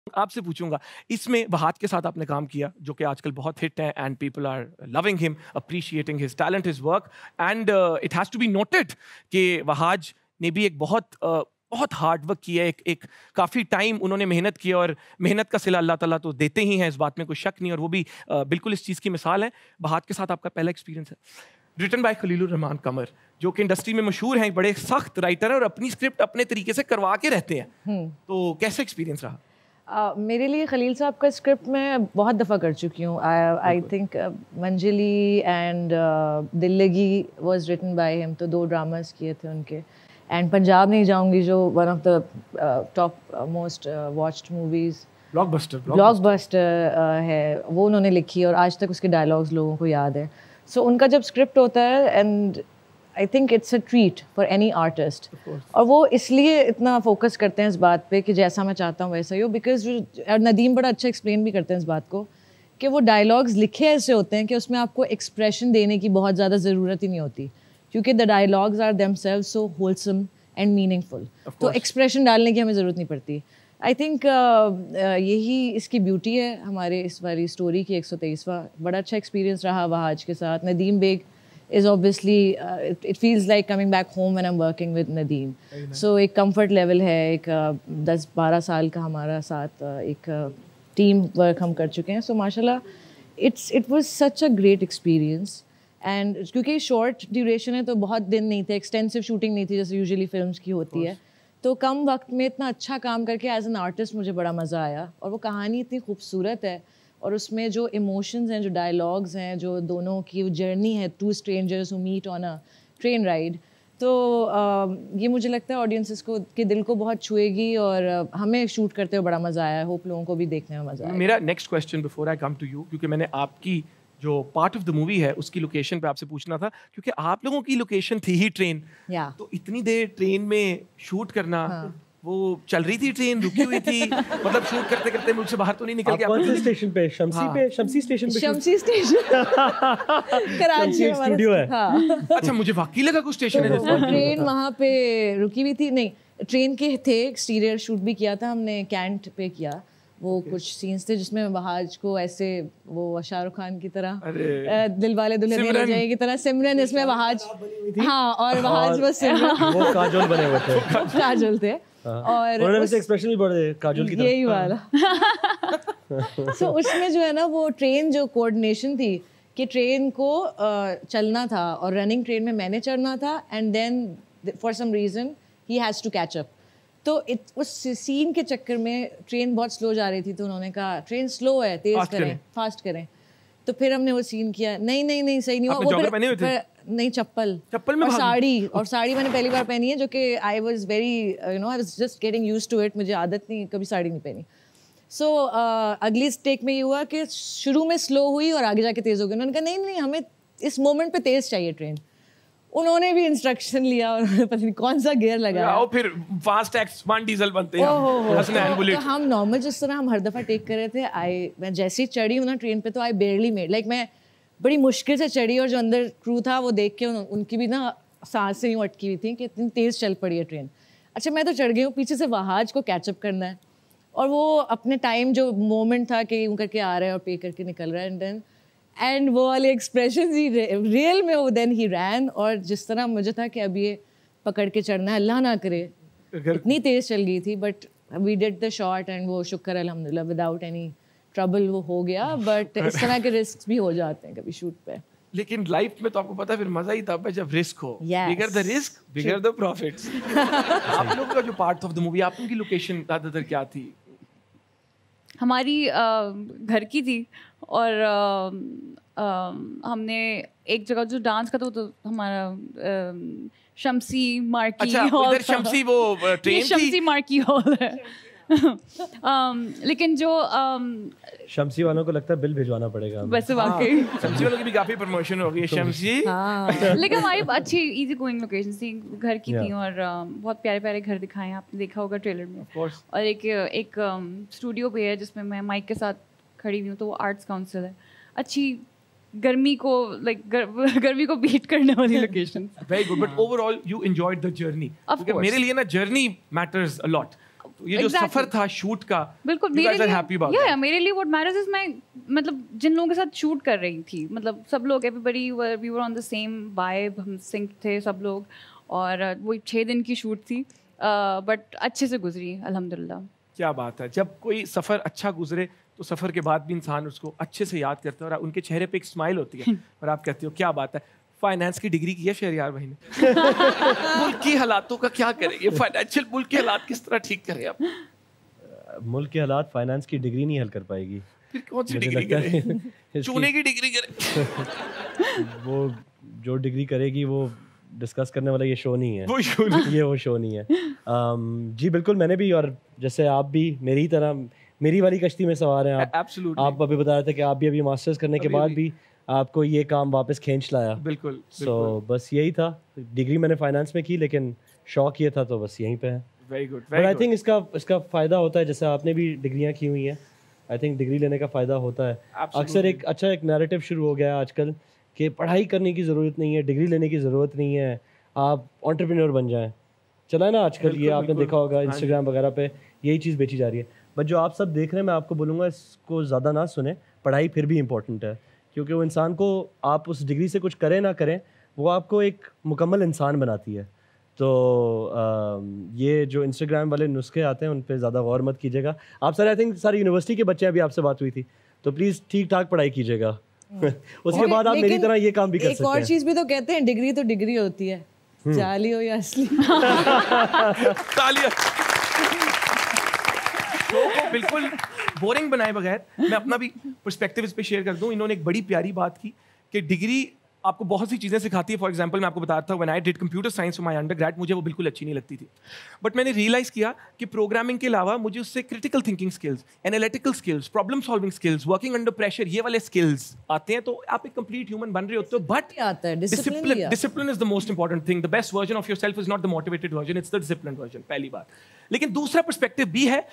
आपसे पूछूंगा, इसमें वहाज के साथ आपने काम किया जो कि आजकल बहुत हिट है and people are loving him, appreciating his talent, his work, and it has to be noted कि वहाज ने भी एक बहुत हार्ड वर्क किया है, एक काफ़ी टाइम उन्होंने मेहनत की और मेहनत का सिला अल्लाह ताला तो देते ही हैं, इस बात में कोई शक नहीं, और वो भी बिल्कुल इस चीज़ की मिसाल है। वहाज के साथ आपका पहला एक्सपीरियंस है, रिटन बाय खलीलुर रहमान कमर, जो कि इंडस्ट्री में मशहूर हैं, बड़े सख्त राइटर हैं और अपनी स्क्रिप्ट अपने तरीके से करवा के रहते हैं, तो कैसे एक्सपीरियंस रहा? मेरे लिए खलील साहब का स्क्रिप्ट मैं बहुत दफ़ा कर चुकी हूँ। I think Manjli and Dillagi was written by him, तो 2 ड्रामास किए थे उनके। एंड पंजाब नहीं जाऊँगी जो one of the top most watched movies, blockbuster है, वो उन्होंने लिखी और आज तक उसके डायलॉग्स लोगों को याद है। सो उनका जब स्क्रिप्ट होता है, and I think it's a treat for any artist, और वो इसलिए इतना फोकस करते हैं इस बात पे कि जैसा मैं चाहता हूँ वैसा ही हो, बिकॉज नदीम बड़ा अच्छा एक्सप्लेन भी करते हैं इस बात को कि वो डायलॉग्स लिखे ऐसे होते हैं कि उसमें आपको एक्सप्रेशन देने की बहुत ज़्यादा ज़रूरत ही नहीं होती, क्योंकि the dialogues are themselves so wholesome and meaningful, तो एक्सप्रेशन डालने की हमें ज़रूरत नहीं पड़ती। आई थिंक यही इसकी ब्यूटी है हमारे इस वाली स्टोरी की। 123वां बड़ा अच्छा एक्सपीरियंस रहा वहाज के साथ। Nadeem Baig is obviously it feels like coming back home when I'm working with Nadeem. So एक comfort level है, एक 10-12 साल का हमारा साथ एक टीम वर्क हम कर चुके हैं, so माशाल्लाह it was such a great experience. And क्योंकि short duration है तो बहुत दिन नहीं थे, extensive shooting नहीं थी जैसे usually films की होती है, तो कम वक्त में इतना अच्छा काम करके as an artist मुझे बड़ा मज़ा आया, और वो कहानी इतनी खूबसूरत है, और उसमें जो इमोशंस हैं, जो डायलॉग्स हैं, जो दोनों की जर्नी है, 2 strangers who meet on a train ride, तो ये मुझे लगता है ऑडियंसेस को के दिल को बहुत छुएगी, और हमें शूट करते हुए बड़ा मज़ा आया। होप लोगों को भी देखने में मज़ा आया। मेरा next question before I come to you, क्योंकि मैंने आपकी जो पार्ट ऑफ द मूवी है उसकी लोकेशन पे आपसे पूछना था, क्योंकि आप लोगों की लोकेशन थी ही ट्रेन, तो इतनी देर ट्रेन में शूट करना, वो चल रही थी ट्रेन, रुकी हुई थी, मतलब शूट करते करते मुझसे बाहर तो नहीं निकल गया। कौन से स्टेशन पे? शम्सी स्टेशन कराची स्टूडियो है। अच्छा, मुझे वाकई लगा कुछ स्टेशन है। ट्रेन वहाँ पे रुकी हुई थी, नहीं ट्रेन के थे, एक्सटीरियर शूट भी किया था हमने, कैंट पे किया। वो कुछ सीन्स थे जिसमें वहाज को ऐसे वो शाहरुख खान की तरह दिलवाले दुल्हनिया ले जाएगी की तरह सिमरन इसमें वहाज, हाँ, और वहाज वो सिमरन, वो काजोल बने हुए थे, काजोल थे, और उन्होंने वैसे एक्सप्रेशन भी बड़े काजोल की तरह, यही वाला। सो उसमें जो है ना, वो ट्रेन जो कोऑर्डिनेशन थी कि ट्रेन को चलना था और रनिंग ट्रेन में मैंने चढ़ना था, and then for some reason he has to catch up, तो उस सीन के चक्कर में ट्रेन बहुत स्लो जा रही थी, तो उन्होंने कहा ट्रेन स्लो है, तेज करें, फास्ट करें, तो फिर हमने वो सीन किया। नहीं सही नहीं हुआ, वो नहीं चप्पल में और साड़ी मैंने पहली बार पहनी है, जो कि I was very I was just getting used to it, मुझे आदत नहीं, कभी साड़ी नहीं पहनी। सो अगली टेक में ये हुआ कि शुरू में स्लो हुई और आगे जाके तेज़ हो गई। उन्होंने कहा नहीं हमें इस मोमेंट पे तेज़ चाहिए ट्रेन। उन्होंने भी इंस्ट्रक्शन लिया और पता नहीं कौन सा गियर लगाया, और फिर फास्ट X1 डीजल बनते हैं। तो हम नॉर्मल जिस तरह हम हर दफ़ा टेक कर रहे थे, मैं जैसे ही चढ़ी हूँ ना ट्रेन पे, तो आई बेयरली मेड, लाइक मैं बड़ी मुश्किल से चढ़ी, और जो अंदर क्रू था वो देख के उनकी भी ना सांसें यूँ अटकी हुई थी कि इतनी तेज़ चल पड़ी है ट्रेन। अच्छा, मैं तो चढ़ गई हूँ, पीछे से वहाज को कैचअप करना है, और वो अपने टाइम जो मोमेंट था कि यूँ करके आ रहा है और पे करके निकल रहा है, एंड वो वाले एक्सप्रेशन ही रियल में, वो देन ही रैन, और जिस तरह मुझे था कि अब ये पकड़ के चढ़ना है, अल्लाह ना करे इतनी तेज़ चल गई थी, but we did the shot, and वो शुक्र अल्हम्दुलिल्लाह विदाउट एनी ट्रबल वो हो गया। बट इस तरह के रिस्क भी हो जाते हैं कभी शूट पे, लेकिन लाइफ में तो आपको पता है फिर मज़ा ही तब है जब रिस्क हो। Bigger the risk bigger the profits. आप लोग का जो पार्ट ऑफ द मूवी, आप उनकी लोकेशन ज़्यादातर क्या थी? हमारी घर की थी, और हमने एक जगह जो डांस का तो हमारा शम्सी मार्की हॉल, शम्सी वो ट्रेन थी, शम्सी मार्की हॉल है। लेकिन जो शम्सी वालों को लगता है बिल भिजवाना पड़ेगा वैसे, वाकई शम्सी वालों की भी काफी प्रमोशन हो गई है शम्सी। लेकिन हमारी अच्छी इजी गोइंग लोकेशन थी, घर की थी, और बहुत प्यारे प्यारे घर दिखाए हैं, आपने देखा होगा ट्रेलर में। और एक स्टूडियो भी है जिसमें मैं माइक के साथ खड़ी हुई हूँ, तो वो आर्ट्स काउंसिल है, अच्छी गर्मी को गर्मी को बीट करने वाली location. Very good, but overall you enjoyed the journey? मेरे लिए ना जर्नी मैटर्स अ लॉट। तो ये जो सफर था शूट का, बिल्कुल you guys are happy about that? मेरे लिए what matters is मैं मतलब जिन लोगों के साथ शूट कर रही थी, मतलब सब लोग everybody we were on the same vibe, हम सिंक थे सब लोग, और वो 6 दिन की शूट थी, बट अच्छे से गुजरी अल्हम्दुलिल्लाह। क्या बात है, जब कोई सफर अच्छा गुजरे तो सफर के बाद भी इंसान उसको अच्छे से याद करता है और उनके चेहरे पे एक स्माइल होती है और आप कहते हो क्या बात है। फाइनेंस की डिग्री की है शहरयार भाई ने। मुल्क की हालातों का क्या करें, ये फाइनेंशियल मुल्क के हालात किस तरह ठीक करें आप? मुल्क के हालात फाइनेंस की डिग्री नहीं हल कर पाएगी। फिर कौन सी डिग्री करें? चूने की डिग्री करें। वो जो डिग्री करेगी वो डिस्कस करने वाला ये शो नहीं है, वो शो नहीं। ये वो शो नहीं है। जी बिल्कुल, मैंने भी, और जैसे आप भी मेरी तरह मेरी वाली कश्ती में सवार हैं आप। Absolutely. आप अभी बता रहे थे कि आप भी अभी मास्टर्स करने के बाद भी आपको ये काम वापस खींच लाया। बिल्कुल। सो बस यही था, डिग्री मैंने फाइनेंस में की लेकिन शौक ये था तो बस यहीं पे है। Very good. But I think इसका फ़ायदा होता है, जैसे आपने भी डिग्रियां की हुई हैं, आई थिंक डिग्री लेने का फ़ायदा होता है। अक्सर एक अच्छा एक नैरेटिव शुरू हो गया आजकल कि पढ़ाई करने की ज़रूरत नहीं है, डिग्री लेने की ज़रूरत नहीं है, आप एंटरप्रेन्योर बन जाएं। चला है ना आजकल, ये आपने देखा होगा इंस्टाग्राम वगैरह पे यही चीज़ बेची जा रही है। बट जो आप सब देख रहे हैं, मैं आपको बोलूँगा इसको ज़्यादा ना सुने, पढ़ाई फिर भी इम्पोर्टेंट है, क्योंकि वो इंसान को, आप उस डिग्री से कुछ करें ना करें, वो आपको एक मुकम्मल इंसान बनाती है। तो ये जो इंस्टाग्राम वाले नुस्खे आते हैं उन पे ज़्यादा गौर मत कीजिएगा। आप सारे, आई थिंक सारी यूनिवर्सिटी के बच्चे, अभी आपसे बात हुई थी, तो प्लीज़ ठीक ठाक पढ़ाई कीजिएगा। उसके बाद आप मेरी तरह ये काम भी कर सकते हैं। एक और चीज़ भी तो कहते हैं, डिग्री तो डिग्री होती है, जाली हो या असली। तालियां। शो को बिल्कुल बोरिंग बनाए बगैर मैं अपना भी पर्सपेक्टिव इस पे शेयर कर दूं। इन्होंने एक बड़ी प्यारी बात की कि डिग्री आपको बहुत सी चीज़ें सिखाती है। फॉर एग्जांपल मैं आपको बताता हूँ, when I did computer science for my undergrad, मुझे वो बिल्कुल अच्छी नहीं लगती थी, बट मैंने रियलाइज़ किया कि प्रोग्रामिंग के अलावा मुझे उससे critical thinking skills, analytical skills, problem solving skills, working under pressure, ये वाले स्किल्स आते हैं, तो आप एक कंप्लीट ह्यूमन बन रहे होते हो। But discipline is the most important thing. The best version of yourself is not the motivated version, it's the disciplined version, पहली बात। लेकिन दूसरा पर्सपेक्टिव भी है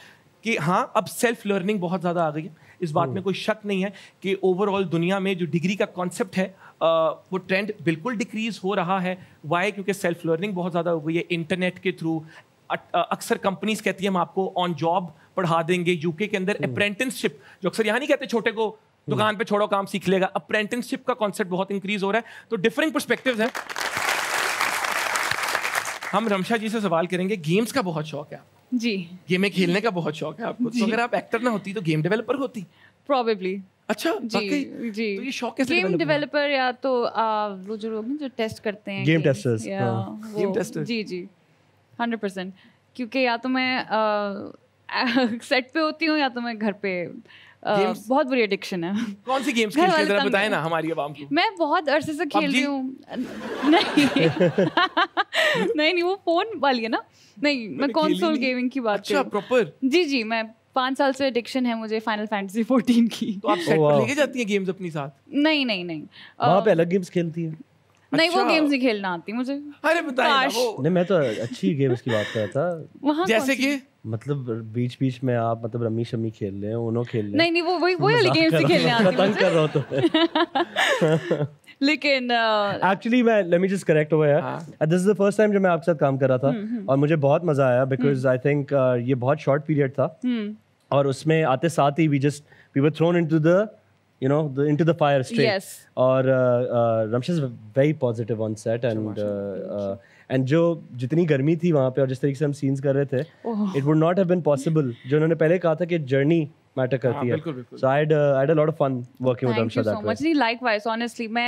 कि हाँ, अब सेल्फ लर्निंग बहुत ज़्यादा आ गई है, इस बात में कोई शक नहीं है कि ओवरऑल दुनिया में जो डिग्री का कॉन्सेप्ट है वो ट्रेंड बिल्कुल डिक्रीज हो रहा है। वाई? क्योंकि सेल्फ लर्निंग बहुत ज़्यादा हो गई है इंटरनेट के थ्रू। अक्सर कंपनीज कहती है हम आपको ऑन जॉब पढ़ा देंगे। यूके के अंदर अप्रेंटिसशिप, जो अक्सर यहाँ नहीं कहते छोटे को दुकान पे छोड़ो काम सीख लेगा, अप्रेंटिसशिप का कॉन्सेप्ट बहुत इंक्रीज हो रहा है। तो डिफरेंट पर्सपेक्टिव्स हैं। हम रमशा जी से सवाल करेंगे, गेम्स का बहुत शौक है जी, गेमें खेलने का बहुत शौक है आपको, तो अगर आप एक्टर ना होती तो गेम डेवलपर होती? प्रॉबेबली। अच्छा जी जी। तो ये शौक कैसे गेम डेवलपर, या तो वो जो लोग जो टेस्ट करते हैं, गेम टेस्टर्स। Game tester. जी जी 100%। क्योंकि या तो मैं सेट पे होती हूँ या तो मैं घर पे। बहुत बुरी एडिक्शन है। कौन सी गेम्स खेलते हैं जरा बताएं ना हमारी आवाम को। मैं बहुत अरसे से खेल रही हूँ। नहीं वो फोन वाली है ना। नहीं, मैं कंसोल गेमिंग की बात कर रही हूँ। अच्छा, प्रॉपर। जी जी, मैं 5 साल से एडिक्शन है मुझे फाइनल फैंटेसी 14 की। तो आप सेट पर लेके जाती हैं गेम्स अपनी साथ? नहीं वहाँ पे अलग गेम्स खेलती है? नहीं, वो गेम्स नहीं खेलना आती मुझे। अरे बताइए ना वो। नहीं, मैं तो अच्छी गेम्स की बात कर रहा था। वहाँ जैसे कि मतलब बीच में आप मतलब रम्मी शम्मी खेल रहे हैं, उनो खेल रहे हैं। नहीं वो वही वाली गेम्स ही खेलने आती तंग कर रहा हूं तो। लेकिन एक्चुअली मैं लेट मी जस्ट करेक्ट हुआ है, this is the first time जब मैं आपके साथ काम कर रहा था और मुझे बहुत मजा आया बिकॉज आई थिंक ये बहुत शॉर्ट पीरियड था और उसमें आते साथ ही we were thrown into the into the fire straight. Yes. और Ramsha is very positive on set and जो जितनी गर्मी थी वहाँ पे और जिस तरीके से हम सीन्स कर रहे थे, it would not have been possible. जो उन्होंने पहले कहा था कि जर्नी मैटर करती है. बिल्कुल. So I had a lot of fun working with Ramsha that way. Thank you so much. Likewise, honestly, मैं